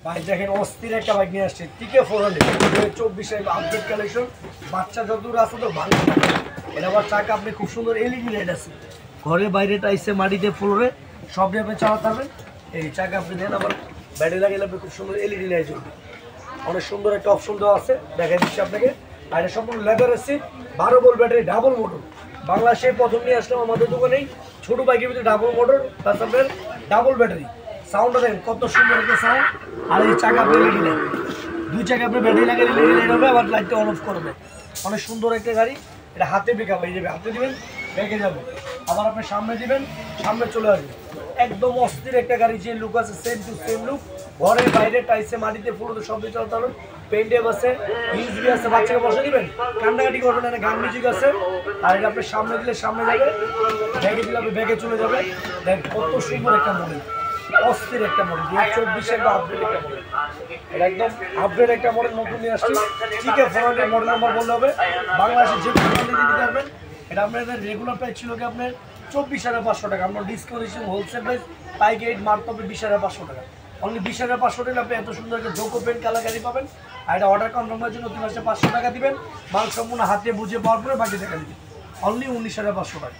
ভাই দেখেন অস্থির একটা বাইক নিয়ে আসছে টিকে 400 24 আপডেট কালেকশন। বাচ্চা যতদূর আছে তো ভালো। এটা আবার চাকা আপনি খুব সুন্দর এলইডি লাইট আছে, ঘরে বাইরে টাইসে মাটিতে ফ্লোরে সব দিয়ে আপনি চালাতে পারবেন। এই চাকা আপনি দেন আবার ব্যাটারি লাগাইলে আপনি খুব সুন্দর এলইডি লাইট জ্বলবে। অনেক সুন্দর একটা অপশন দেওয়া আছে, দেখাই দিচ্ছি আপনাকে। আর এটা সম্পূর্ণ লেদার আছে, 12 ভোল্ট ব্যাটারি, ডাবল মোটর। বাংলাদেশে প্রথম নিয়ে আসলাম আমাদের দোকানেই ছোট বাইকের ভিতরে ডাবল মোটর প্লাস আপনার ডাবল ব্যাটারি। সাউন্ডটা দেখেন কত সুন্দর একটা সাউন্ড। আর এই চাকা আপনি এলইডি লাইট, দুই চাকা আপনি ব্যাটারি লাগিয়ে এলইডি লাইট হবে, আবার লাইটটা অন অফ করবে। অনেক সুন্দর একটা গাড়ি। এটা হাতে পিকআপ হয়ে যাবে, হাতে দিবেন ব্যাগে যাবে, আবার আপনি সামনে দিবেন সামনে চলে আসবে। একদম অস্থির একটা গাড়ি, যে লুক আছে সেম টু সেম লুক। ঘরে বাইরে টাইসে মাটিতে ফুলতে সব দিয়ে চলতে পারবেন। পেন্টেব আছে, ইউজবি আছে, বাচ্চাকে বসে দিবেন, কান্নাকাটি করবেন না, গান মিউজিক আছে। আর এটা আপনি সামনে দিলে সামনে যাবে, ব্যাগে দিলে আপনি ব্যাগে চলে যাবে। দেখ কত সুন্দর একটা মডেল, অস্থির একটা মডেল, 2024 একটা আপডেট একটা মডেল। এটা একদম আপডেট একটা মডেল, নতুন নিয়ে আসছি। ঠিক আছে, 400 মডেল নাম্বার বললে হবে। বাংলাদেশের যে কোনো মডেল নিতে পারবেন। এটা আপনাদের রেগুলার প্রাইস ছিল কি আপনার 24,500 টাকা। আমরা ডিসকাউন্ট দিচ্ছি হোলসেল প্রাইস পাইকে 8 মার্ক পাবে 20,500 টাকা। অনলি 20,500 টাকা আপনি এত সুন্দর একটা জোকো পেন কালার গাড়ি পাবেন। আর এটা অর্ডার কনফার্মের জন্য 3,500 টাকা দিবেন। মাল সম্পূর্ণ হাতে বুঝে পাওয়ার পরে বাকি টাকা দিবেন। অনলি 19,500 টাকা।